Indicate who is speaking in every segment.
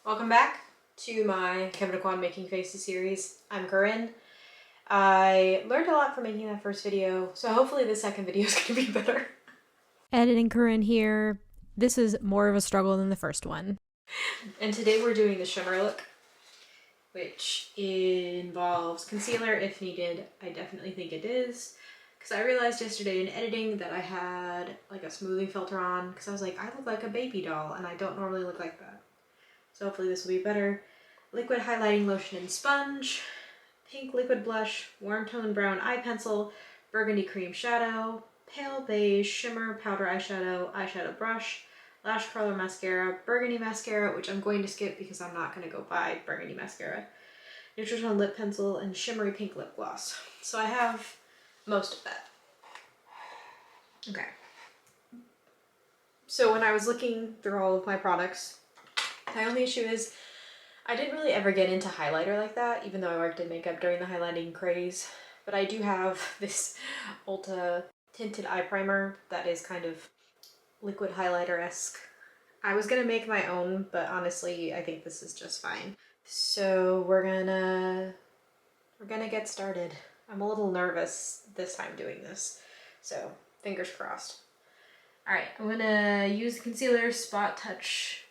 Speaker 1: Welcome back to my Kevyn Aucoin Making Faces series. I'm Corinne. I learned a lot from making that first video, so hopefully the second video is going to be better.
Speaker 2: Editing Corinne here. This is more of a struggle than the first one.
Speaker 1: And today we're doing the Shimmer look, which involves concealer if needed. I definitely think it is, because I realized yesterday in editing that I had like a smoothing filter on, because I was like, I look like a baby doll, and I don't normally look like that. So hopefully this will be better. Liquid highlighting lotion and sponge, pink liquid blush, warm tone brown eye pencil, burgundy cream shadow, pale beige shimmer powder eyeshadow, eyeshadow brush, lash curler mascara, burgundy mascara, which I'm going to skip because I'm not going to go buy burgundy mascara, neutral tone lip pencil, and shimmery pink lip gloss. So I have most of that. Okay. So when I was looking through all of my products, my only issue is I didn't really ever get into highlighter like that, even though I worked in makeup during the highlighting craze. But I do have this Ulta tinted eye primer that is kind of liquid highlighter-esque. I was gonna make my own, but honestly, I think this is just fine. So we're gonna get started. I'm a little nervous this time doing this, so fingers crossed. All right, I'm gonna use the concealer Spot Touch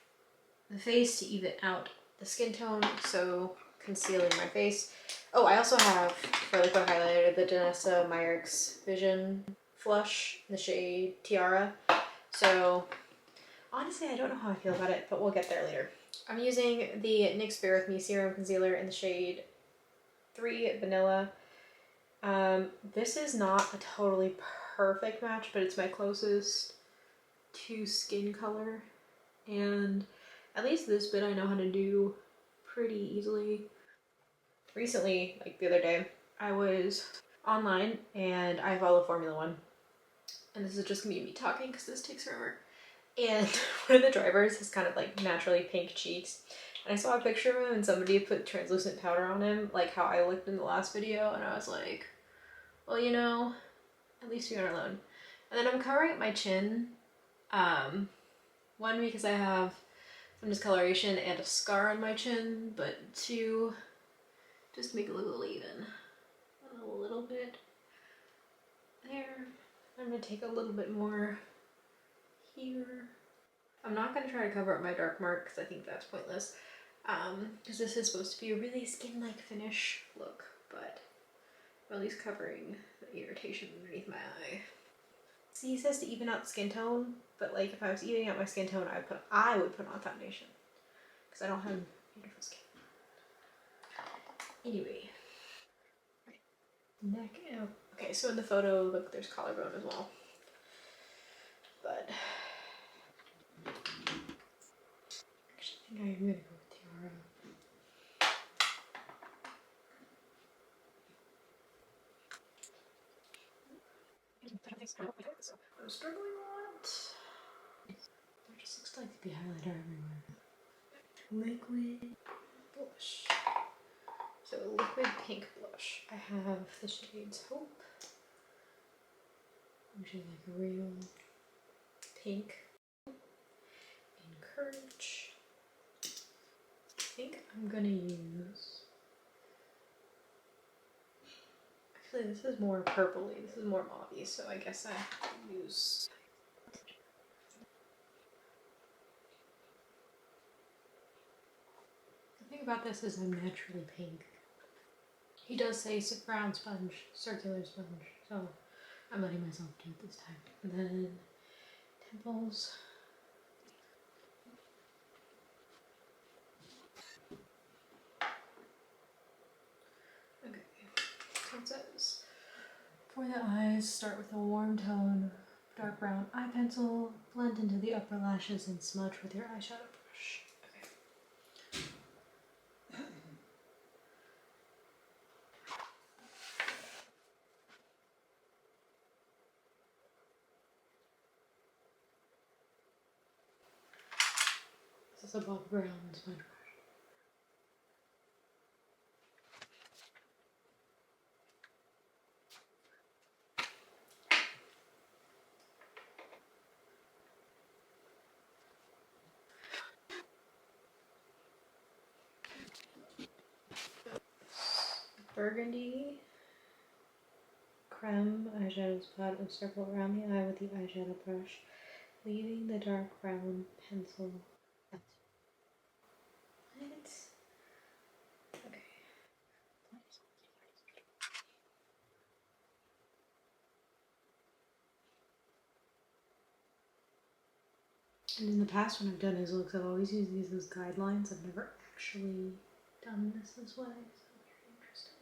Speaker 1: the face to even out the skin tone, so concealing my face. Oh, I also have, for liquid highlighter, the Danessa Myricks Vision Flush in the shade Tiara. So honestly, I don't know how I feel about it, but we'll get there later. I'm using the NYX Bare With Me Serum Concealer in the shade 3 Vanilla. This is not a totally perfect match, but it's my closest to skin color, and at least this bit I know how to do pretty easily. Recently, like the other day, I was online and I follow Formula One. And this is just gonna be me talking because this takes forever. And one of the drivers has kind of like naturally pink cheeks. And I saw a picture of him and somebody put translucent powder on him, like how I looked in the last video. And I was like, well, you know, at least we aren't alone. And then I'm covering up my chin. One, because I have some discoloration and a scar on my chin, but two, just to make it look a little even. A little bit there. I'm gonna take a little bit more here. I'm not gonna try to cover up my dark mark because I think that's pointless. Because this is supposed to be a really skin-like finish look, but I'm at least covering the irritation underneath my eye. See, he says to even out the skin tone, but like if I was evening out my skin tone, I would put on foundation because I don't have beautiful skin. Anyway, neck out. Okay, so in the photo, look, there's collarbone as well. But actually, I think I'm gonna go with Tiara. I'm struggling a lot. There just looks like to be highlighter everywhere. Liquid blush. So liquid pink blush. I have the shades Hope, which is like a real pink, and Courage. I think I'm gonna use, actually this is more purpley, this is more mauvey, so I guess I use, the thing about this is I'm naturally pink. He does say brown sponge, circular sponge, so I'm letting myself do it this time. And then temples. Okay, so it says, for the eyes, start with a warm tone, dark brown eye pencil, blend into the upper lashes and smudge with your eyeshadow brush. Okay. This is a Bob Brown smudge brush. burgundy creme eyeshadow spot and circle around the eye with the eyeshadow brush, leaving the dark brown pencil. What? Okay. And in the past when I've done his looks, I've always used these as guidelines. I've never actually done this way, so very interesting.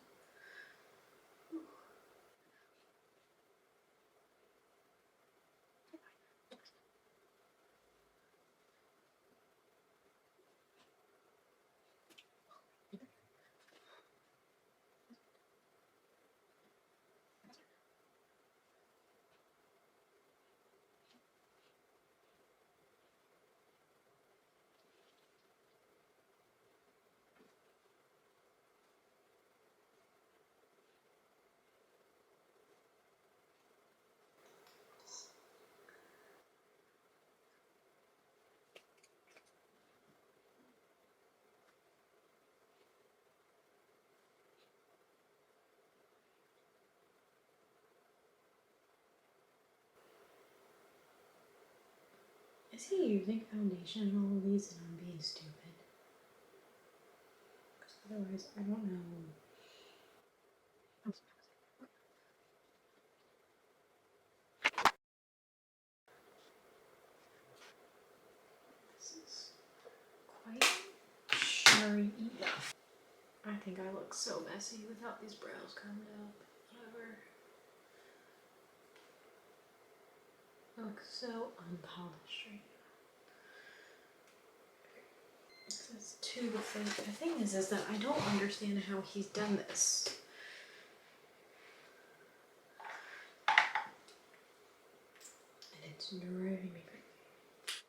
Speaker 1: Is he using foundation in all of these and I'm being stupid? Because otherwise, I don't know. This is quite shimmery. I think I look so messy without these brows combed up. Whatever. I look so unpolished right now. That's too the thing. The thing is that I don't understand how he's done this. And it's driving me crazy.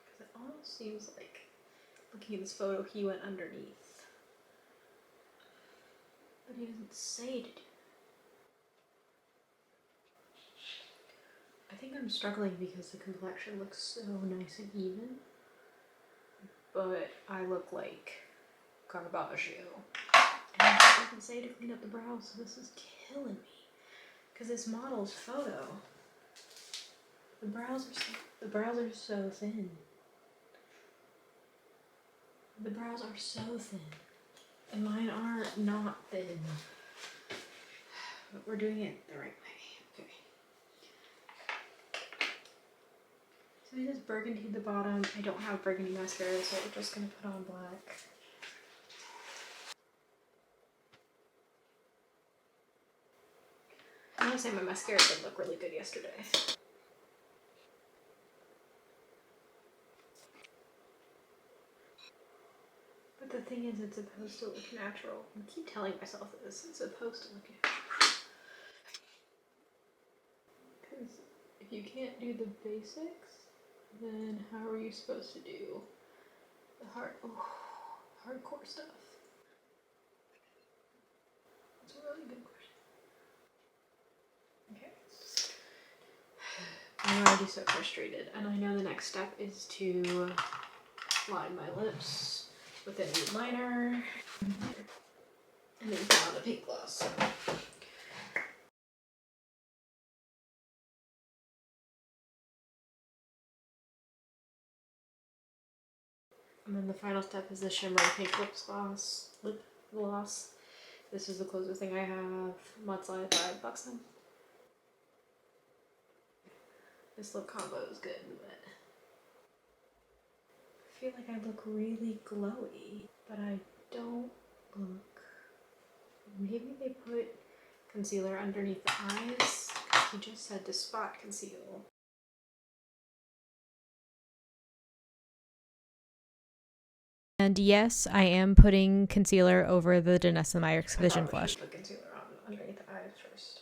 Speaker 1: Because it almost seems like, looking at this photo, he went underneath. But he doesn't say to do. I think I'm struggling because the complexion looks so nice and even, but I look like Garbaggio. And it doesn't say to clean up the brows, so this is killing me. Because this model's photo, the brows are so thin. The brows are so thin, and mine are not thin. But we're doing it the right way. Okay. So it is burgundy at the bottom. I don't have burgundy mascara, so we're just gonna put on black. I want to say my mascara did look really good yesterday. But the thing is, it's supposed to look natural. I keep telling myself this. It's supposed to look natural. Because if you can't do the basics, then how are you supposed to do the hardcore stuff? That's a really good question. Okay. I'm already so frustrated, and I know the next step is to line my lips with a nude liner, and then put on a pink gloss. And then the final step is the Shimmer pink lip gloss. This is the closest thing I have. Mudslide by Buxom. This lip combo is good, but I feel like I look really glowy, but I don't look. Maybe they put concealer underneath the eyes, because he just said to spot conceal.
Speaker 2: And yes, I am putting concealer over the Danessa Myricks Vision Flush.
Speaker 1: Put concealer on underneath the eyes first.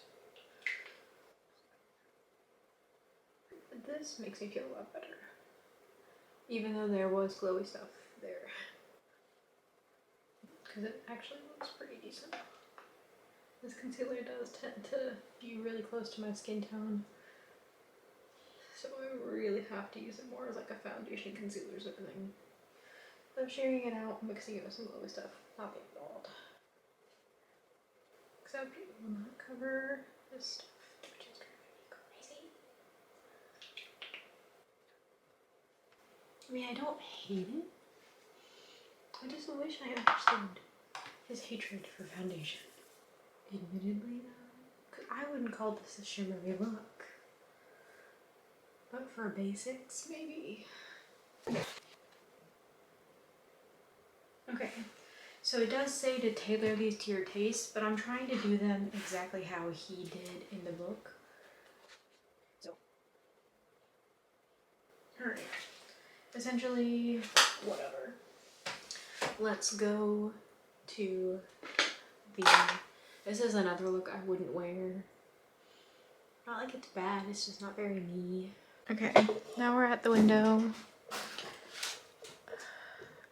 Speaker 1: This makes me feel a lot better. Even though there was glowy stuff there. Because it actually looks pretty decent. This concealer does tend to be really close to my skin tone. So I really have to use it more as like a foundation concealer sort of thing. I'm sharing it out, mixing it with some glowy stuff. Not the end of the world. Except it will not cover this stuff, which is crazy. I mean, I don't hate it. I just wish I understood his hatred for foundation. Admittedly, though, 'cause I wouldn't call this a shimmery look. But for basics, maybe. Okay, so it does say to tailor these to your taste, but I'm trying to do them exactly how he did in the book. So, alright. Essentially, whatever. Let's go to the... This is another look I wouldn't wear. Not like it's bad, it's just not very me. Okay, now we're at the window.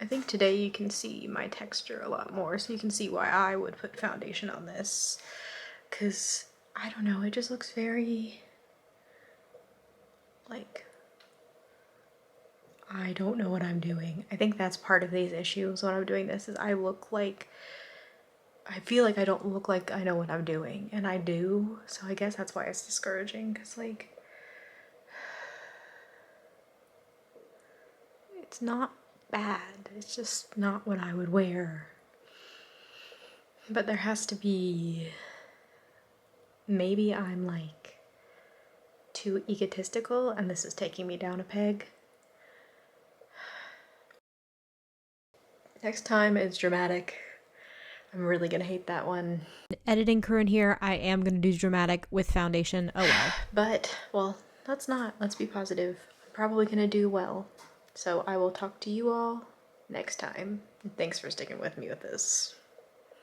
Speaker 1: I think today you can see my texture a lot more, so you can see why I would put foundation on this. Because, I don't know, it just looks very... like... I don't know what I'm doing. I think that's part of these issues when I'm doing this, is I look like... I feel like I don't look like I know what I'm doing, and I do, so I guess that's why it's discouraging, because like... It's not bad, it's just not what I would wear. But there has to be... Maybe I'm like too egotistical and this is taking me down a peg. Next time it's dramatic. I'm really gonna hate that one.
Speaker 2: Editing crew in here, I am gonna do dramatic with foundation. Oh well.
Speaker 1: But, well, let's not. Let's be positive. I'm probably gonna do well. So I will talk to you all next time. Thanks for sticking with me with this.